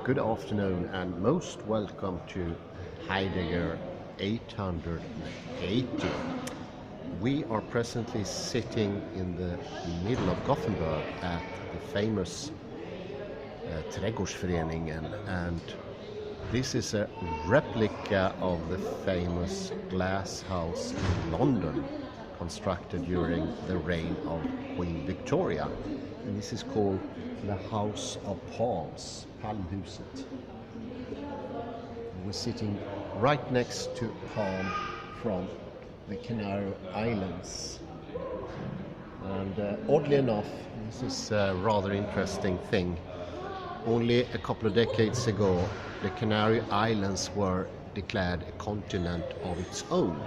Good afternoon and most welcome to Heidegger 880. We are presently sitting in the middle of Gothenburg at the famous Trädgårdsföreningen, and this is a replica of the famous glass house in London constructed during the reign of Queen Victoria. And this is called the House of Palms, Paluduset. We're sitting right next to palm from the Canary Islands. And oddly enough, this is a rather interesting thing. Only a couple of decades ago, the Canary Islands were declared a continent of its own.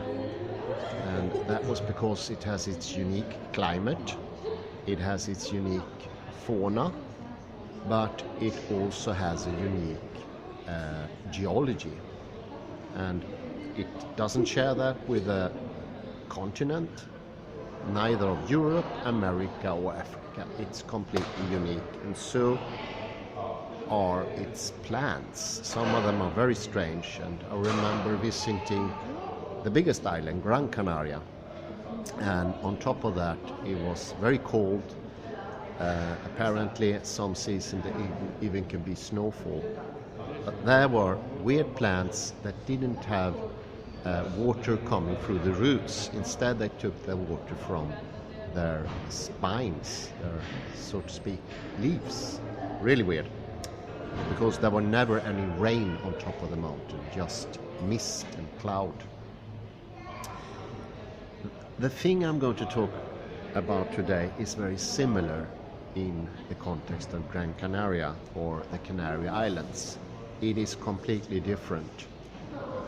And that was because it has its unique climate, it has its unique fauna, but it also has a unique geology. And it doesn't share that with a continent, neither of Europe, America or Africa. It's completely unique, and so are its plants. Some of them are very strange, and I remember visiting the biggest island, Gran Canaria, and on top of that it was very cold. Apparently some seasons there even can be snowfall, but there were weird plants that didn't have water coming through the roots. Instead they took the water from their spines, their, so to speak, leaves. Really weird, because there were never any rain on top of the mountain, just mist and cloud. The thing I'm going to talk about today is very similar in the context of Gran Canaria or the Canary Islands. It is completely different,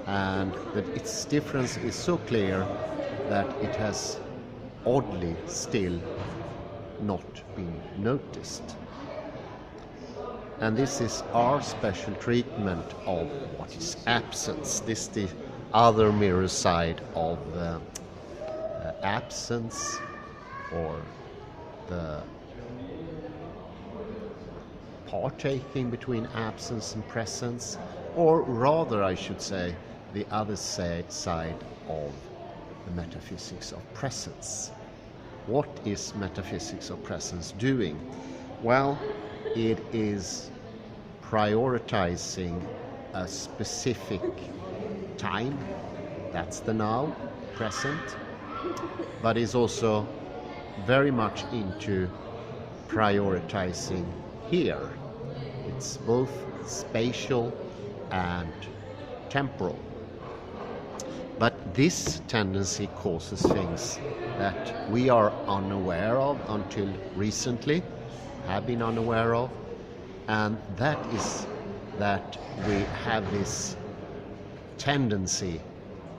and its difference is so clear that it has oddly still not been noticed. And this is our special treatment of what is absence. This is the other mirror side of absence, or the partaking between absence and presence, or rather I should say the other side of the metaphysics of presence. What is metaphysics of presence doing? Well, it is prioritizing a specific time, that's the now, present, but is also very much into prioritizing here. It's both spatial and temporal. But this tendency causes things that we are unaware of until recently, have been unaware of, and that is that we have this tendency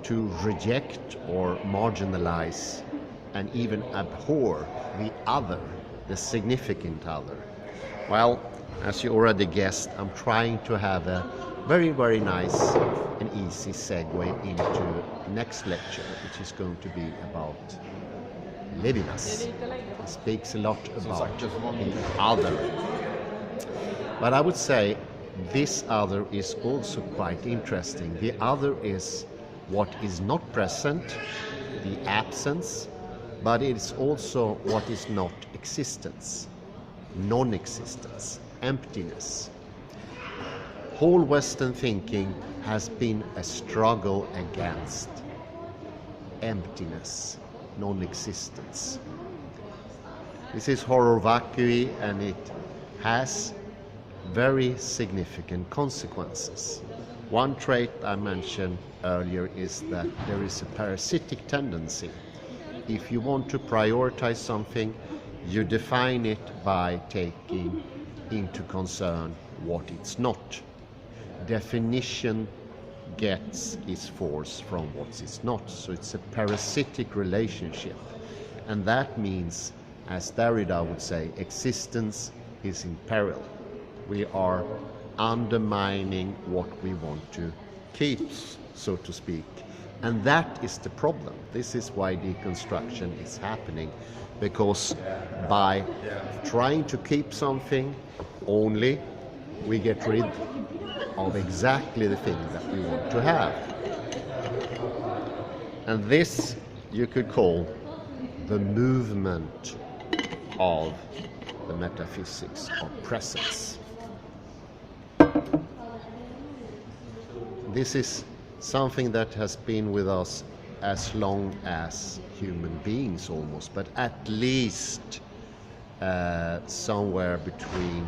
to reject or marginalize and even abhor the other, the significant other. Well, as you already guessed, I'm trying to have a very, very nice and easy segue into next lecture, which is going to be about Levinas. He speaks a lot about the other. But I would say this other is also quite interesting. The other is what is not present, the absence, but it's also what is not existence, non-existence, emptiness. Whole Western thinking has been a struggle against emptiness, non-existence. This is horror vacui, and it has very significant consequences. One trait I mentioned earlier is that there is a parasitic tendency. If you want to prioritize something, you define it by taking into concern what it's not. Definition gets its force from what it's not, so it's a parasitic relationship. And that means, as Derrida would say, existence is in peril. We are undermining what we want to keep, so to speak. And that is the problem. This is why deconstruction is happening, because by trying to keep something only we get rid of exactly the thing that we want to have. And this you could call the movement of the metaphysics of presence. This is something that has been with us as long as human beings almost, but at least somewhere between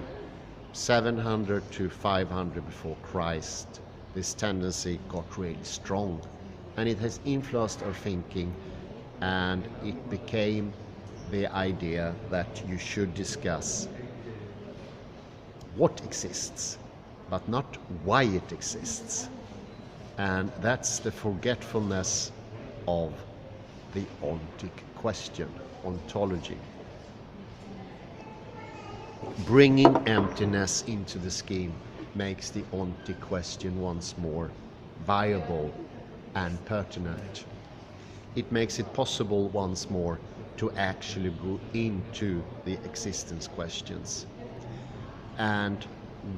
700 to 500 before Christ, this tendency got really strong, and it has influenced our thinking, and it became the idea that you should discuss what exists, but not why it exists. And that's the forgetfulness of the ontic question, ontology. Bringing emptiness into the scheme makes the ontic question once more viable and pertinent. It makes it possible once more to actually go into the existence questions. And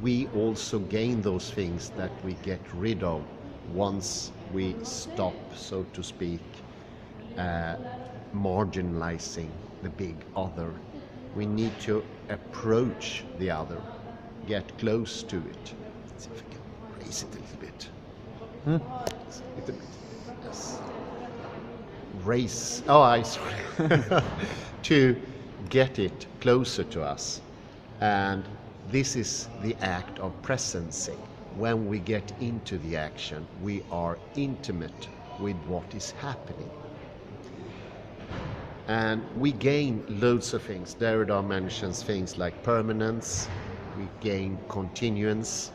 we also gain those things that we get rid of once we stop, so to speak, marginalizing the big other. We need to approach the other, get close to it. Let's see if I can raise it a little bit. A little bit. Yes. Raise. Oh, I sorry. To get it closer to us. And this is the act of presencing. When we get into the action, we are intimate with what is happening. And we gain loads of things. Derrida mentions things like permanence, we gain continuance.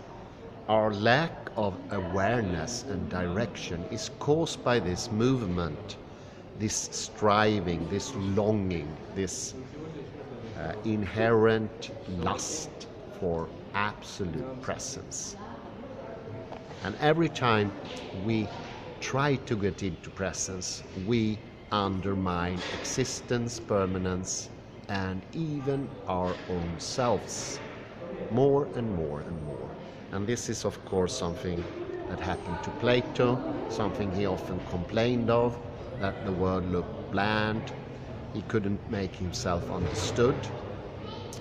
Our lack of awareness and direction is caused by this movement, this striving, this longing, this inherent lust for absolute presence. And every time we try to get into presence, we undermine existence, permanence, and even our own selves more and more and more. And this is, of course, something that happened to Plato, something he often complained of, that the world looked bland, he couldn't make himself understood.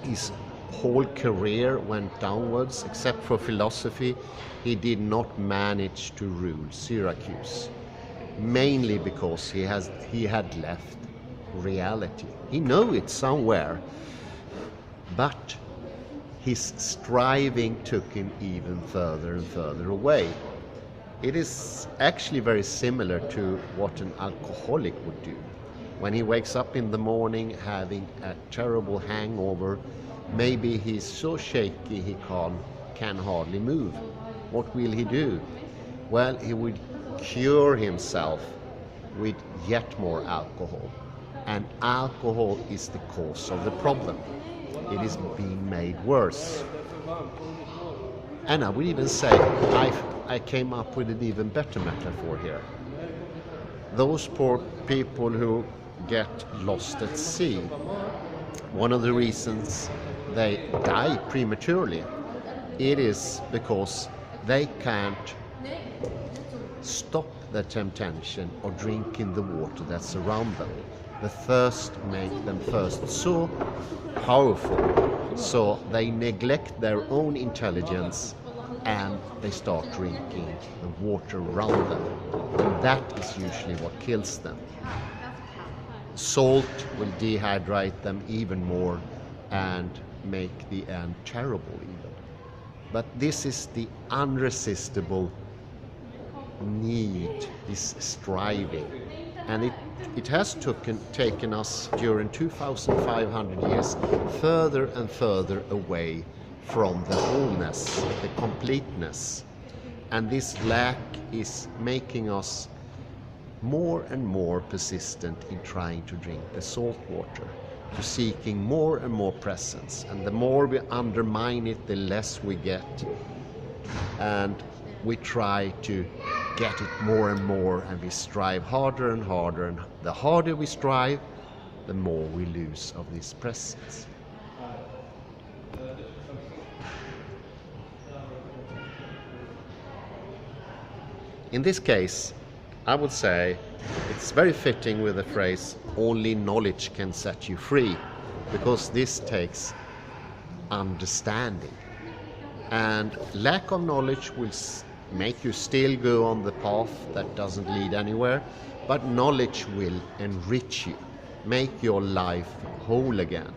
His whole career went downwards, except for philosophy. He did not manage to rule Syracuse, mainly because he had left reality. He knew it somewhere, but his striving took him even further and further away. It is actually very similar to what an alcoholic would do. When he wakes up in the morning having a terrible hangover, maybe he's so shaky he can hardly move. What will he do? Well, he would cure himself with yet more alcohol. And alcohol is the cause of the problem. It is being made worse. And I would even say, I came up with an even better metaphor here. Those poor people who get lost at sea, one of the reasons they die prematurely, it is because they can't stop the temptation of drinking the water that's around them. The thirst makes them first so powerful, so they neglect their own intelligence and they start drinking the water around them. And that is usually what kills them. Salt will dehydrate them even more and make the end terrible even. But this is the unresistible need, this striving. And it has taken us during 2,500 years further and further away from the wholeness, the completeness. And this lack is making us more and more persistent in trying to drink the salt water, to seeking more and more presence. And the more we undermine it, the less we get. And we try to get it more and more, and we strive harder and harder. And the harder we strive, the more we lose of this presence. In this case, I would say it's very fitting with the phrase, only knowledge can set you free, because this takes understanding. And lack of knowledge will make you still go on the path that doesn't lead anywhere, but knowledge will enrich you, make your life whole again.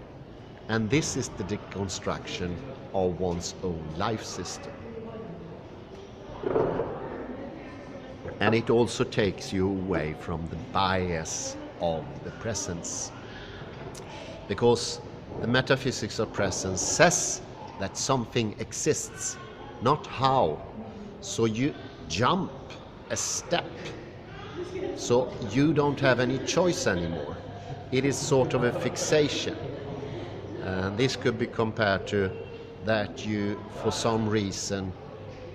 And this is the deconstruction of one's own life system. And it also takes you away from the bias of the presence. Because the metaphysics of presence says that something exists, not how. So you jump a step, so you don't have any choice anymore. It is sort of a fixation. And this could be compared to that you, for some reason,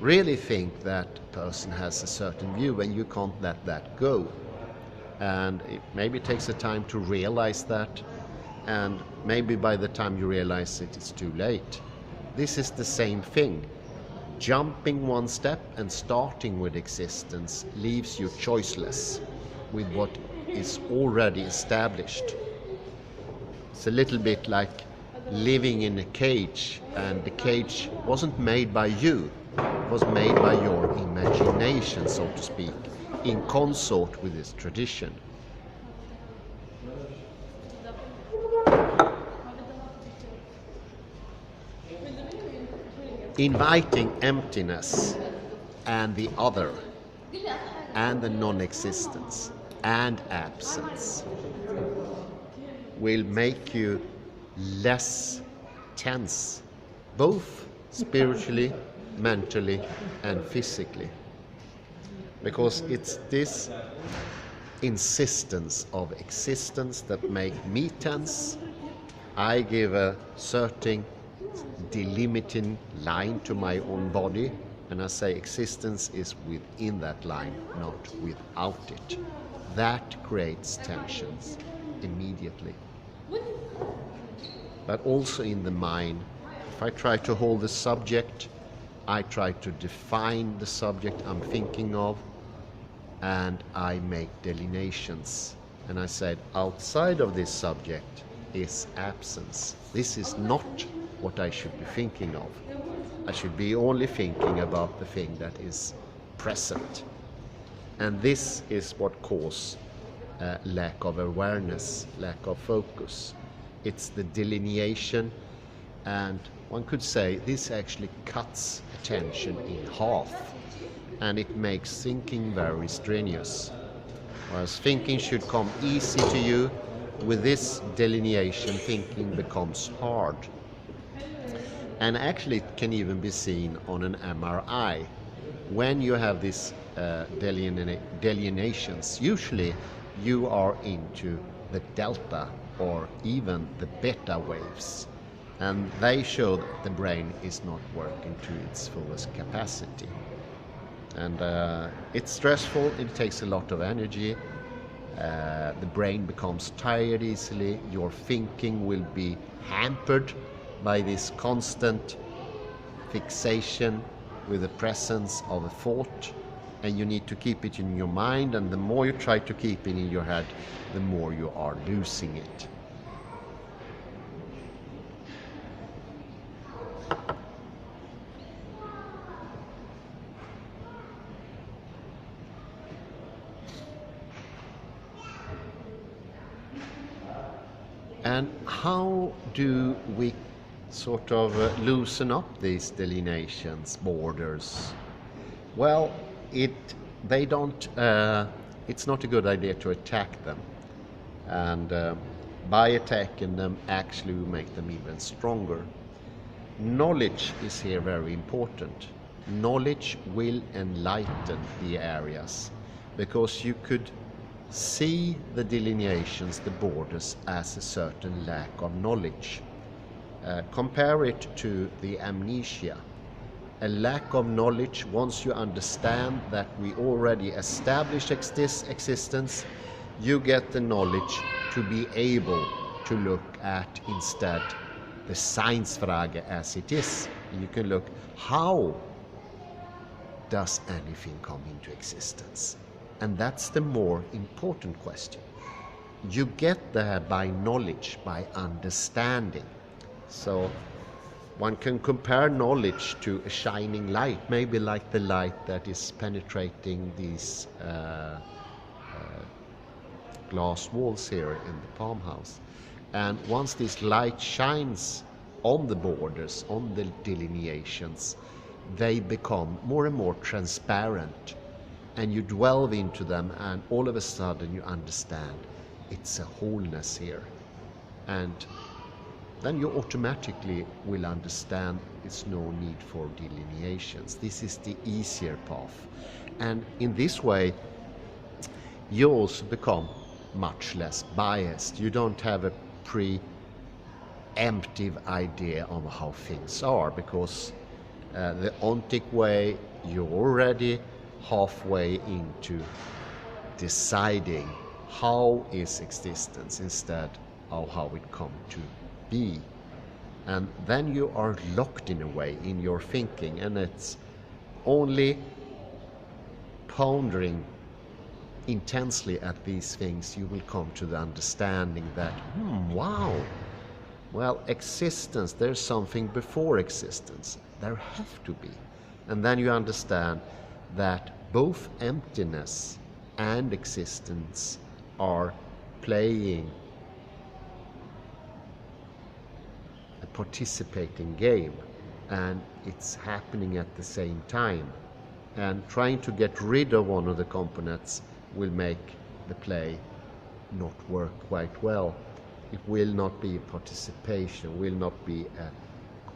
really think that person has a certain view and you can't let that go. And it maybe takes a time to realize that, and maybe by the time you realize it, it's too late. This is the same thing. Jumping one step and starting with existence leaves you choiceless with what is already established. It's a little bit like living in a cage, and the cage wasn't made by you, it was made by your imagination, so to speak, in consort with this tradition. Inviting emptiness and the other and the non-existence and absence will make you less tense, both spiritually, mentally and physically, because it's this insistence of existence that make me tense. I give a certain delimiting line to my own body, and I say existence is within that line, not without it. That creates tensions immediately. But also in the mind, if I try to hold the subject, I try to define the subject I'm thinking of, and I make delineations. And I said, outside of this subject is absence. This is not what I should be thinking of. I should be only thinking about the thing that is present. And this is what causes lack of awareness, lack of focus. It's the delineation, and one could say this actually cuts attention in half, and it makes thinking very strenuous. Whereas thinking should come easy to you, with this delineation thinking becomes hard. And actually it can even be seen on an MRI. When you have these delineations, usually you are into the delta or even the beta waves, and they show that the brain is not working to its fullest capacity. And it's stressful, it takes a lot of energy, the brain becomes tired easily, your thinking will be hampered by this constant fixation with the presence of a thought, and you need to keep it in your mind, and the more you try to keep it in your head, the more you are losing it. And how do we sort of loosen up these delineations, borders? Well, it's not a good idea to attack them, and by attacking them actually we make them even stronger. Knowledge is here very important. Knowledge will enlighten the areas, because you could see the delineations, the borders, as a certain lack of knowledge. Compare it to the amnesia. A lack of knowledge, once you understand that we already established existence, you get the knowledge to be able to look at instead the Seinsfrage as it is. You can look, how does anything come into existence? And that's the more important question. You get there by knowledge, by understanding. So one can compare knowledge to a shining light, maybe like the light that is penetrating these glass walls here in the farmhouse. And once this light shines on the borders, on the delineations, they become more and more transparent, and you delve into them, and all of a sudden you understand it's a wholeness here. And then you automatically will understand it's no need for delineations. This is the easier path. And in this way, you also become much less biased. You don't have a preemptive idea of how things are, because the ontic way, you're already halfway into deciding how is existence instead of how it come to be. And then you are locked in a way in your thinking, and it's only pondering intensely at these things you will come to the understanding that, wow, well, existence, there's something before existence. There have to be. And then you understand that both emptiness and existence are playing a participating game, and it's happening at the same time. And trying to get rid of one of the components will make the play not work quite well. It will not be participation, will not be a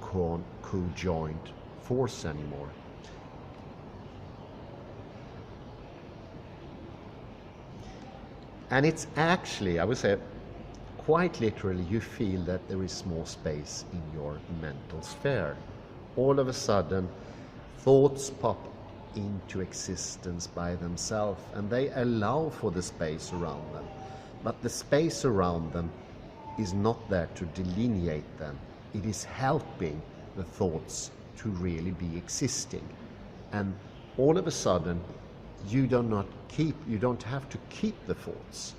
co-joined force anymore. And it's actually, I would say, quite literally, you feel that there is more space in your mental sphere. All of a sudden, thoughts pop into existence by themselves, and they allow for the space around them. But the space around them is not there to delineate them. It is helping the thoughts to really be existing. And all of a sudden, you don't have to keep the thoughts,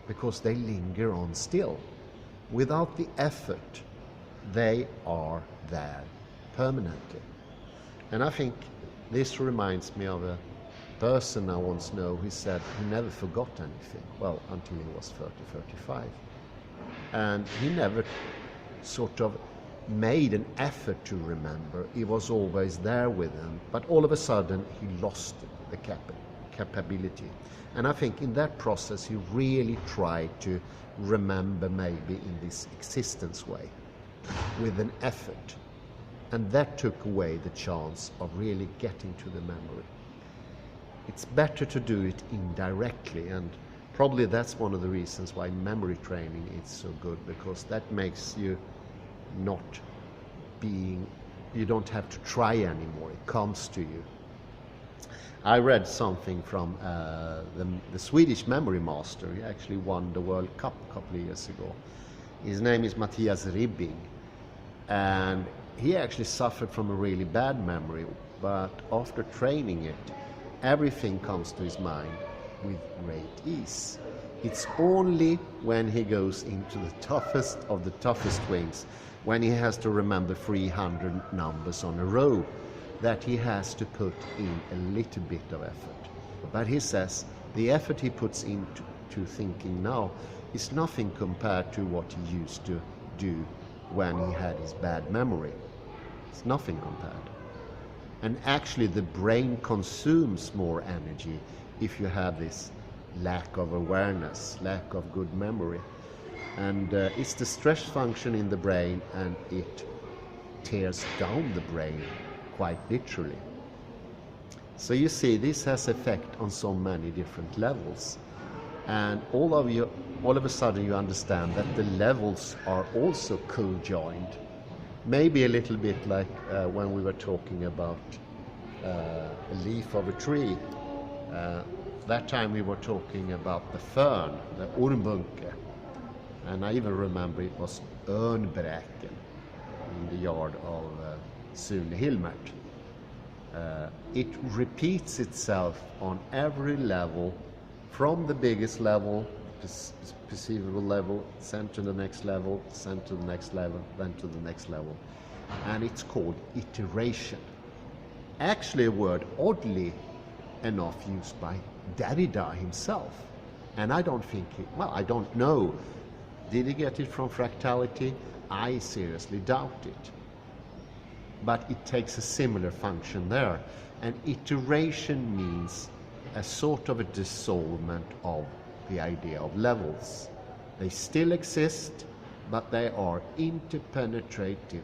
because they linger on still. Without the effort, they are there permanently. And I think this reminds me of a person I once know who said he never forgot anything, well, until he was 30, 35. And he never sort of made an effort to remember. It was always there with him, but all of a sudden he lost the capability. And I think in that process he really tried to remember maybe in this existence way, with an effort. And that took away the chance of really getting to the memory. It's better to do it indirectly, and probably that's one of the reasons why memory training is so good, because that makes you you don't have to try anymore. It comes to you. I read something from the Swedish memory master. He actually won the World Cup a couple of years ago. His name is Mattias Ribbing, and he actually suffered from a really bad memory, but after training it, everything comes to his mind with great ease. It's only when he goes into the toughest of the toughest things, when he has to remember 300 numbers on a row, that he has to put in a little bit of effort. But he says the effort he puts into thinking now is nothing compared to what he used to do when he had his bad memory. It's nothing compared. And actually the brain consumes more energy if you have this lack of awareness, lack of good memory. And it's the stress function in the brain, and it tears down the brain quite literally. So you see, this has effect on so many different levels. And all of a sudden you understand that the levels are also co-joined. Maybe a little bit like when we were talking about a leaf of a tree. That time we were talking about the fern, the ormbunke. And I even remember it was örnbräken in the yard of Sune Hilmert. It repeats itself on every level, from the biggest level, perceivable level, sent to the next level, sent to the next level, then to the next level. And it's called iteration. Actually a word oddly enough used by Derrida himself. And I don't think I don't know. Did he get it from fractality? I seriously doubt it. But it takes a similar function there. And iteration means a sort of a dissolvement of the idea of levels. They still exist, but they are interpenetrative.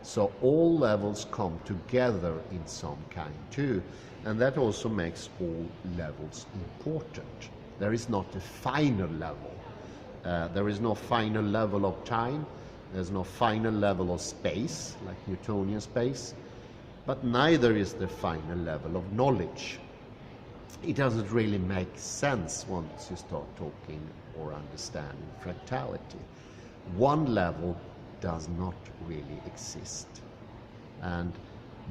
So all levels come together in some kind too. And that also makes all levels important. There is not a final level. There is no final level of time. There's no final level of space, like Newtonian space. But neither is the final level of knowledge. It doesn't really make sense once you start talking or understanding fractality. One level does not really exist. And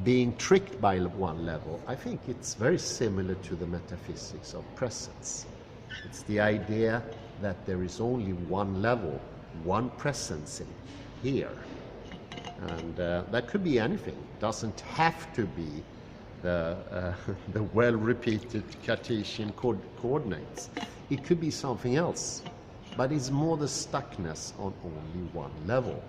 being tricked by one level, I think it's very similar to the metaphysics of presence. It's the idea that there is only one level, one presence in here. And that could be anything. It doesn't have to be the well-repeated Cartesian coordinates. It could be something else. But it's more the stuckness on only one level.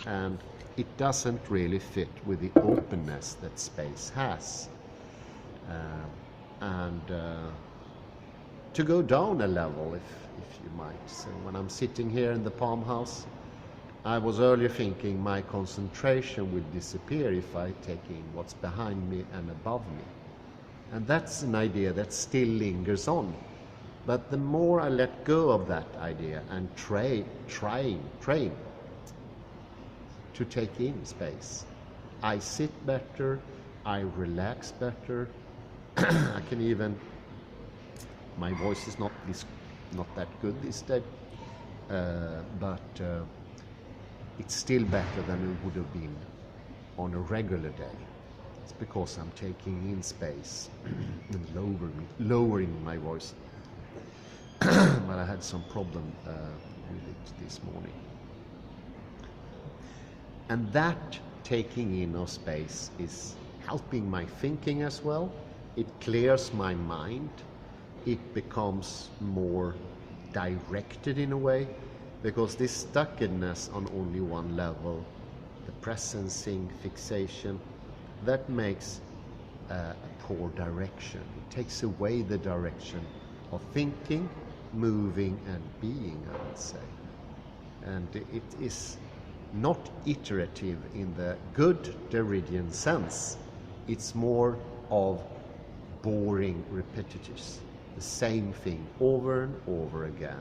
And it doesn't really fit with the openness that space has. To go down a level, if you might. So when I'm sitting here in the Palm House, I was earlier thinking my concentration will disappear if I take in what's behind me and above me. And that's an idea that still lingers on. But the more I let go of that idea and train to take in space, I sit better, I relax better. I can even, my voice is not that good this day, but it's still better than it would have been on a regular day. It's because I'm taking in space and lowering my voice. But I had some problem with it this morning. And that taking in of space is helping my thinking as well. It clears my mind. It becomes more directed in a way, because this stuckedness on only one level, the presencing, fixation, that makes a poor direction. It takes away the direction of thinking, moving and being, I would say. And it is not iterative in the good Derridian sense. It's more of boring repetitious, the same thing over and over again.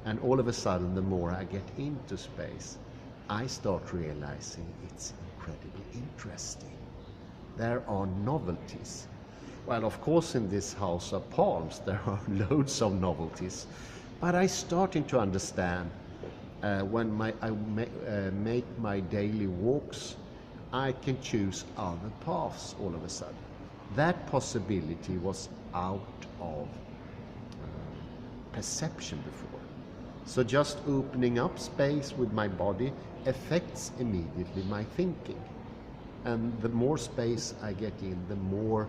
And all of a sudden, the more I get into space, I start realizing it's incredibly interesting. There are novelties. Well, of course, in this house of palms, there are loads of novelties. But I'm starting to understand when I make my daily walks, I can choose other paths all of a sudden. That possibility was out of perception before. So just opening up space with my body affects immediately my thinking. And the more space I get in, the more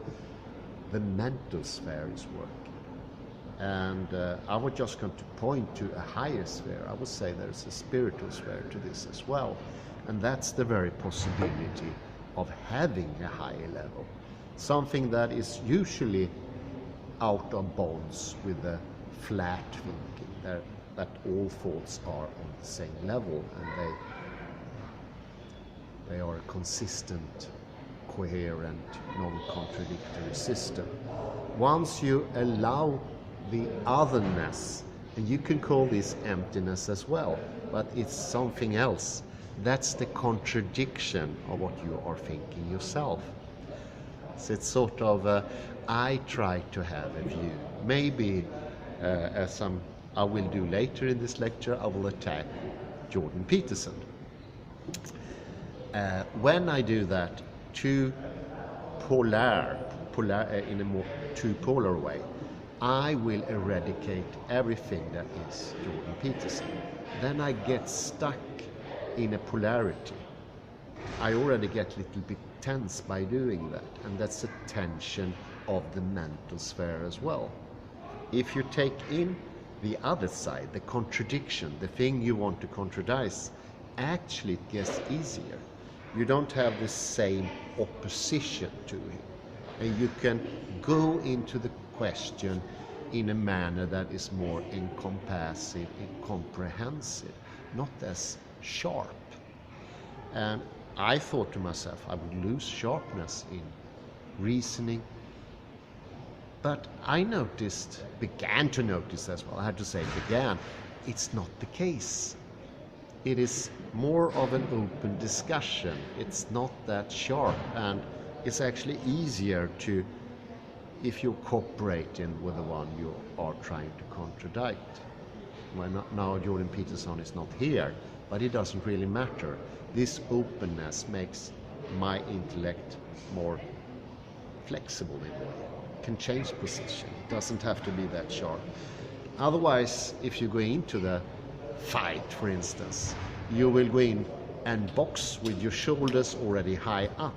the mental sphere is working. And I was just going to point to a higher sphere. I would say there's a spiritual sphere to this as well. And that's the very possibility of having a higher level. Something that is usually out of bonds with the flat thinking, that all thoughts are on the same level and they are a consistent, coherent, non-contradictory system. Once you allow the otherness, and you can call this emptiness as well, but it's something else. That's the contradiction of what you are thinking yourself. So it's sort of, I try to have a view. Maybe, as I will do later in this lecture, I will attack Jordan Peterson. When I do that, two in a more two-polar way, I will eradicate everything that is Jordan Peterson. Then I get stuck in a polarity. I already get a little bit tense by doing that, and that's a tension of the mental sphere as well. If you take in the other side, the contradiction, the thing you want to contradice, actually it gets easier. You don't have the same opposition to it, and you can go into the question in a manner that is more encompassive and comprehensive, not as sharp. And I thought to myself I would lose sharpness in reasoning, but I began to notice as well, I had to say began, it's not the case. It is more of an open discussion. It's not that sharp, and it's actually easier to, if you're cooperating with the one you are trying to contradict. Well, now Jordan Peterson is not here, but it doesn't really matter. This openness makes my intellect more flexible in a way. It can change position. It doesn't have to be that sharp. Otherwise, if you go into the fight, for instance, you will go in and box with your shoulders already high up,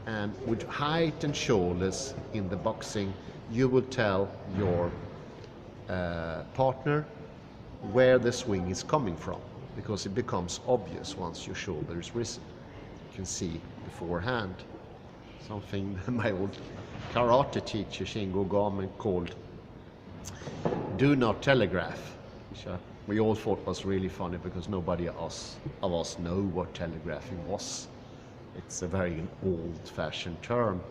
and with height and shoulders in the boxing, you will tell your partner where the swing is coming from, because it becomes obvious once your shoulder is risen. You can see beforehand. Something my old karate teacher Shingo Gamen called "do not telegraph," which we all thought was really funny because nobody of us know what telegraphing was. It's a very old-fashioned term.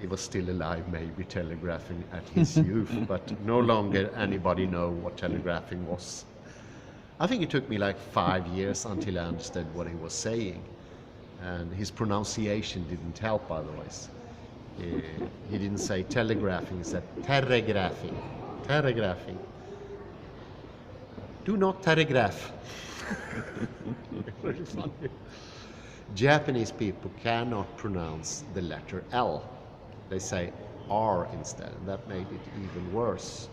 He was still alive, maybe, telegraphing at his youth, but no longer anybody know what telegraphing was. I think it took me like 5 years until I understood what he was saying, and his pronunciation didn't help otherwise. He didn't say telegraphing, he said telegraphing. Telegraphing. Do not telegraph. Very funny. Japanese people cannot pronounce the letter L. They say R instead, and that made it even worse.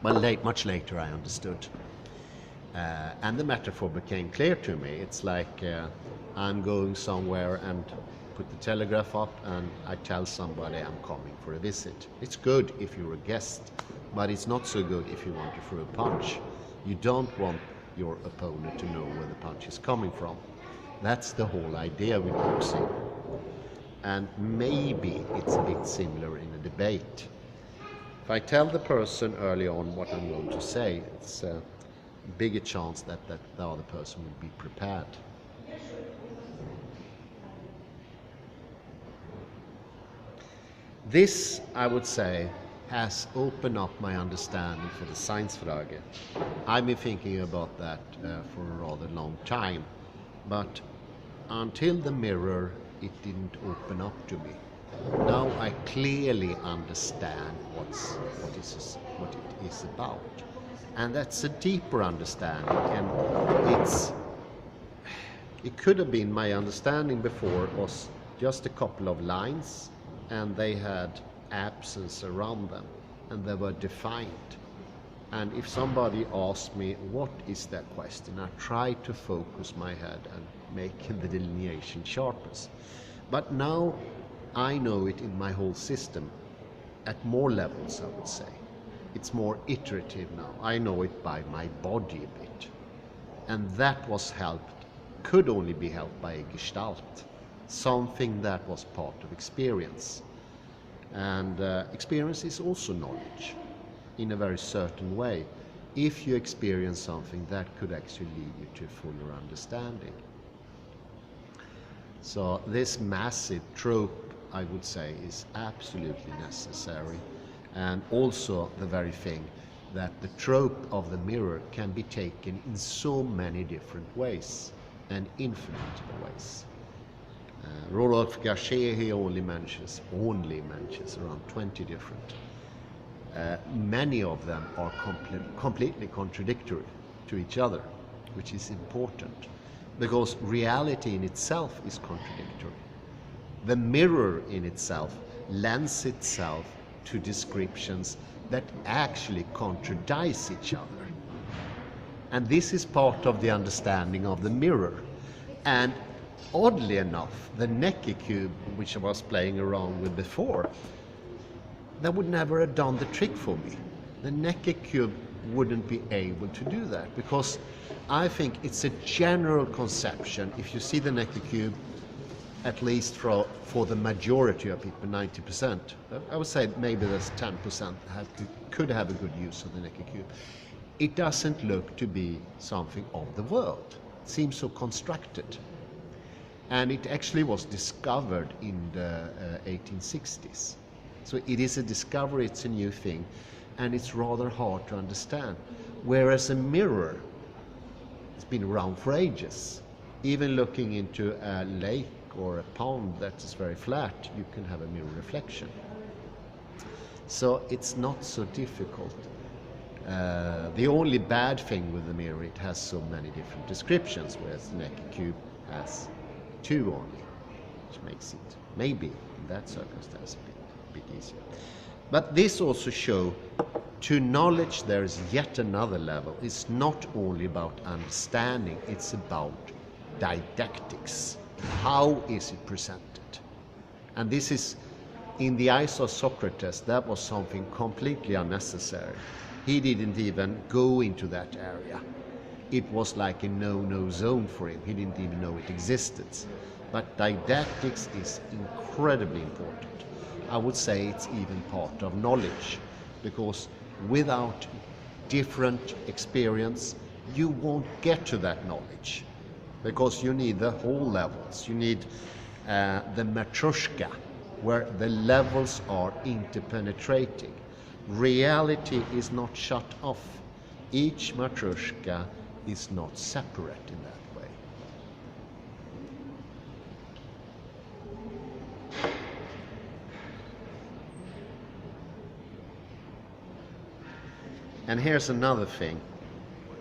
But much later I understood. And the metaphor became clear to me. It's like I'm going somewhere and put the telegraph up and I tell somebody I'm coming for a visit. It's good if you're a guest, but it's not so good if you want to throw a punch. You don't want your opponent to know where the punch is coming from. That's the whole idea with boxing. And maybe it's a bit similar in a debate. If I tell the person early on what I'm going to say, it's a bigger chance that the other person will be prepared. This, I would say, has opened up my understanding for the Seinsfrage. I've been thinking about that for a rather long time, but until the mirror, it didn't open up to me. Now I clearly understand what it is about, and that's a deeper understanding. And it could have been my understanding before was just a couple of lines, and they had absence around them, and they were defined. And if somebody asked me what is that question, I try to focus my head and make the delineation sharpest. But now I know it in my whole system at more levels, I would say. It's more iterative now. I know it by my body a bit. And that was helped, could only be helped by a gestalt, something that was part of experience. And experience is also knowledge in a very certain way. If you experience something, that could actually lead you to fuller understanding. So this massive trope, I would say, is absolutely necessary, and also the very thing that the trope of the mirror can be taken in so many different ways and infinite ways. Rodolphe Gasquet, he only mentions around 20 different. Many of them are completely contradictory to each other, which is important. because reality in itself is contradictory. The mirror in itself lends itself to descriptions that actually contradice each other. And this is part of the understanding of the mirror. And oddly enough, the Necker cube, which I was playing around with before, that would never have done the trick for me. The Necker cube wouldn't be able to do that, because I think it's a general conception. If you see the Necker cube, at least for the majority of people, 90%, I would say maybe there's 10% could have a good use of the Necker cube. It doesn't look to be something of the world. It seems so constructed. And it actually was discovered in the 1860s. So it is a discovery, it's a new thing, and it's rather hard to understand. Whereas a mirror has been around for ages. Even looking into a lake or a pond that is very flat, you can have a mirror reflection. So it's not so difficult. The only bad thing with the mirror, it has so many different descriptions, whereas the Necker cube has two only, which makes it maybe in that circumstance a bit easier. But this also shows, to knowledge there is yet another level. It's not only about understanding, it's about didactics. How is it presented? And this is, in the eyes of Socrates, that was something completely unnecessary. He didn't even go into that area. It was like a no-no zone for him. He didn't even know it existed. But didactics is incredibly important. I would say it's even part of knowledge, because without different experience, you won't get to that knowledge, because you need the whole levels. You need the matryoshka, where the levels are interpenetrating. Reality is not shut off. Each matryoshka is not separate in that way. And here's another thing.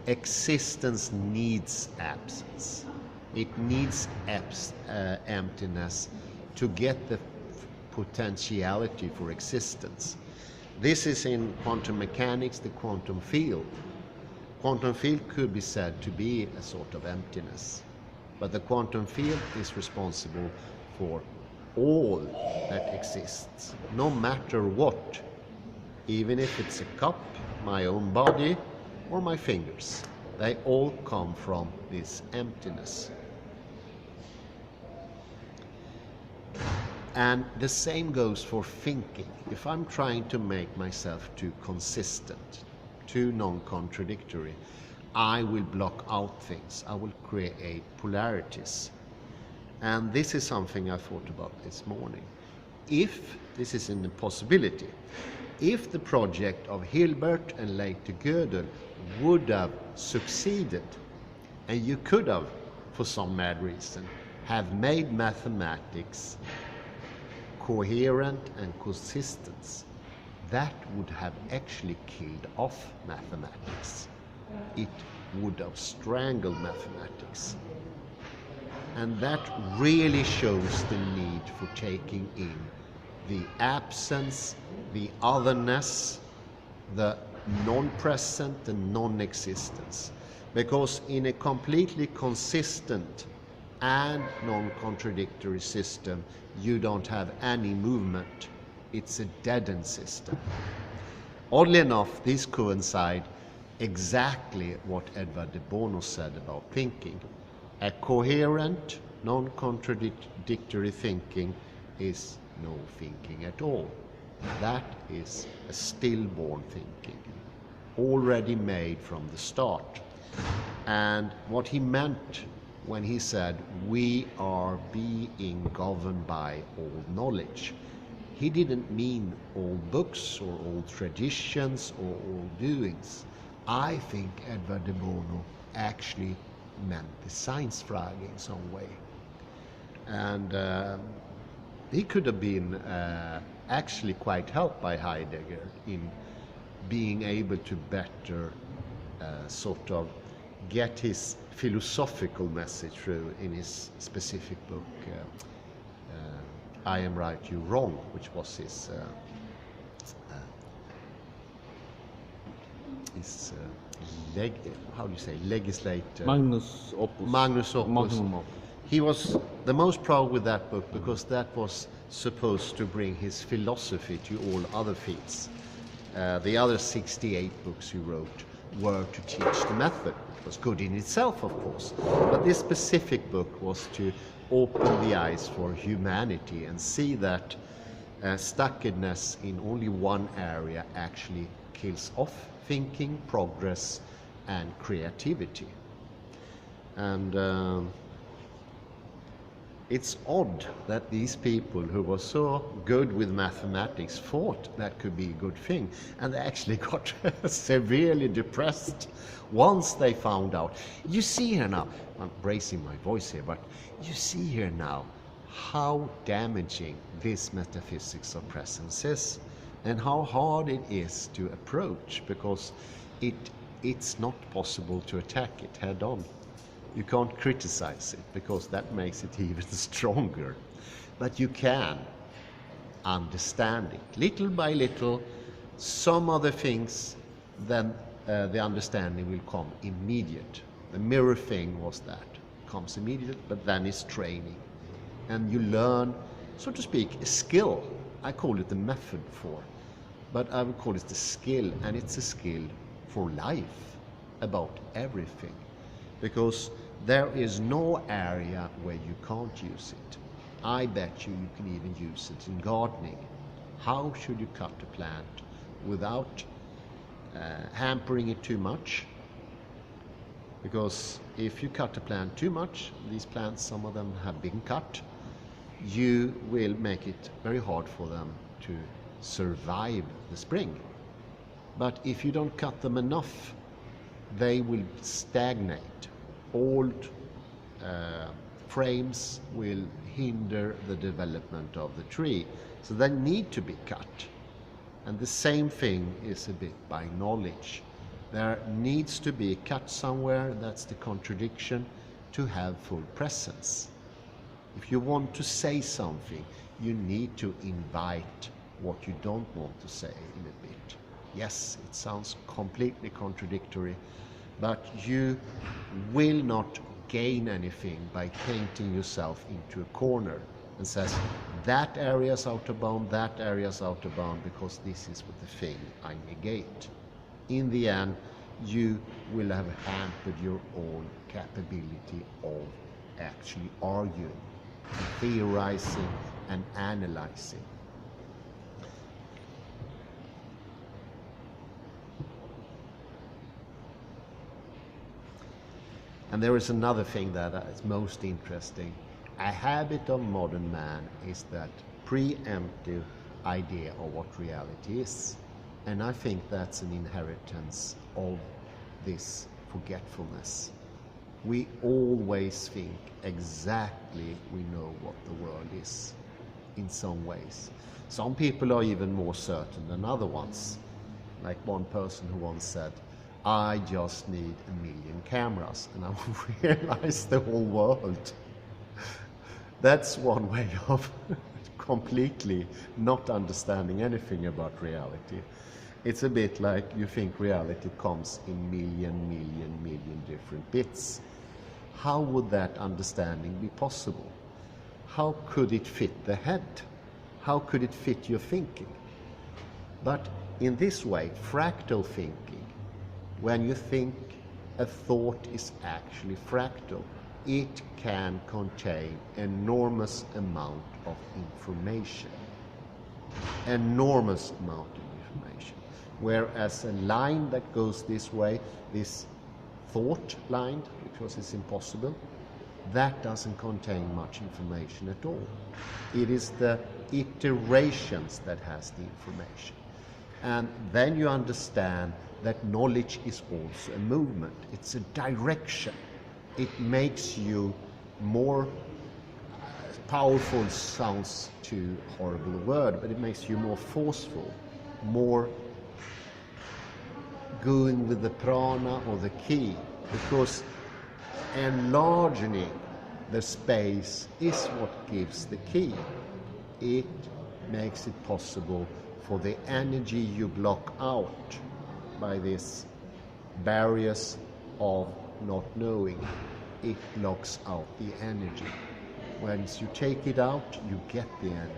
Existence needs absence. It needs emptiness to get the potentiality for existence. This is in quantum mechanics, the quantum field. Quantum field could be said to be a sort of emptiness, but the quantum field is responsible for all that exists, no matter what, even if it's a cup, my own body, or my fingers. They all come from this emptiness. And the same goes for thinking. If I'm trying to make myself too consistent, too non-contradictory, I will block out things. I will create polarities. And this is something I thought about this morning. If this is an impossibility, if the project of Hilbert and later Gödel would have succeeded, and you could have, for some mad reason, have made mathematics coherent and consistent, that would have actually killed off mathematics. It would have strangled mathematics. And that really shows the need for taking in the absence, the otherness, the non-present and non-existence. Because in a completely consistent and non-contradictory system, you don't have any movement. It's a deadened system. Oddly enough, these coincide exactly what Edward de Bono said about thinking. A coherent, non-contradictory thinking is no thinking at all. That is a stillborn thinking, already made from the start. And what he meant when he said, we are being governed by old knowledge, he didn't mean old books or old traditions or old doings. I think Edward de Bono actually meant the science frage in some way. And he could have been actually quite helped by Heidegger in being able to better sort of get his philosophical message through in his specific book, I Am Right, You Wrong, which was his legislator. Magnus Opus. Magnus Opus. Magnum Opus. He was the most proud with that book because that was supposed to bring his philosophy to all other fields. The other 68 books he wrote were to teach the method. It was good in itself, of course, but this specific book was to open the eyes for humanity and see that stuckedness in only one area actually kills off thinking, progress, and creativity. And it's odd that these people who were so good with mathematics thought that could be a good thing, and they actually got severely depressed once they found out. You see here now, I'm raising my voice here, but you see here now how damaging this metaphysics of presence is, and how hard it is to approach, because it's not possible to attack it head on. You can't criticize it because that makes it even stronger. But you can understand it little by little. Some other things, then the understanding will come immediate. The mirror thing was that. Comes immediate, but then it's training. And you learn, so to speak, a skill. I call it the method for, but I would call it the skill, and it's a skill for life, about everything. Because there is no area where you can't use it. I bet you can even use it in gardening. How should you cut a plant without hampering it too much? Because if you cut a plant too much, these plants, some of them have been cut, you will make it very hard for them to survive the spring. But if you don't cut them enough, they will stagnate. Old frames will hinder the development of the tree, so they need to be cut. And the same thing is a bit by knowledge. There needs to be cut somewhere. That's the contradiction to have full presence. If you want to say something, you need to invite what you don't want to say in a bit. Yes, it sounds completely contradictory, but you will not gain anything by painting yourself into a corner and says, that area is out of bound, that area is out of bound, because this is what the thing I negate. In the end, you will have hampered your own capability of actually arguing, theorizing, and analyzing. And there is another thing that is most interesting. A habit of modern man is that preemptive idea of what reality is. And I think that's an inheritance of this forgetfulness. We always think exactly we know what the world is in some ways. Some people are even more certain than other ones. Like one person who once said, I just need 1 million cameras and I will realize the whole world. That's one way of completely not understanding anything about reality. It's a bit like you think reality comes in million different bits. How would that understanding be possible? How could it fit the head? How could it fit your thinking? But in this way, fractal thinking, when you think a thought is actually fractal, it can contain enormous amount of information. Enormous amount of information. Whereas a line that goes this way, this thought line, because it's impossible, that doesn't contain much information at all. It is the iterations that has the information. And then you understand that knowledge is also a movement. It's a direction. It makes you more powerful, sounds too horrible a word, but it makes you more forceful, more going with the prana or the ki, because enlarging the space is what gives the key. It makes it possible for the energy you block out by these barriers of not knowing. It blocks out the energy. Once you take it out, you get the energy.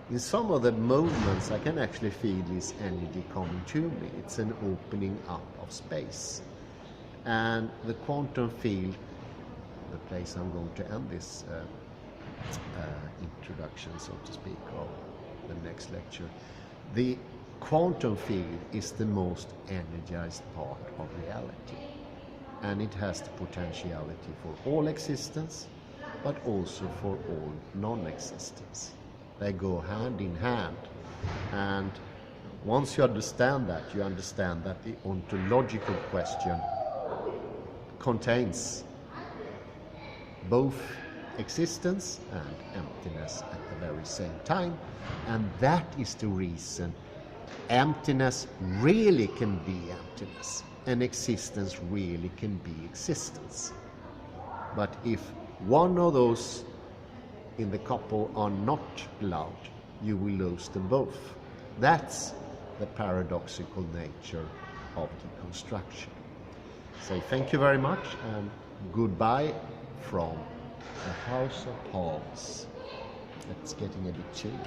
In some of the movements, I can actually feel this energy coming to me. It's an opening up of space. And the quantum field, the place I'm going to end this introduction, so to speak, of the next lecture, the quantum field is the most energized part of reality. And it has the potentiality for all existence, but also for all non-existence. They go hand in hand. And once you understand that, you understand that the ontological question contains both existence and emptiness at the very same time. And that is the reason emptiness really can be emptiness, and existence really can be existence. But if one of those in the couple are not allowed, you will lose them both. That's the paradoxical nature of deconstruction. So thank you very much, and goodbye from the House of Palms. It's getting a bit chilly.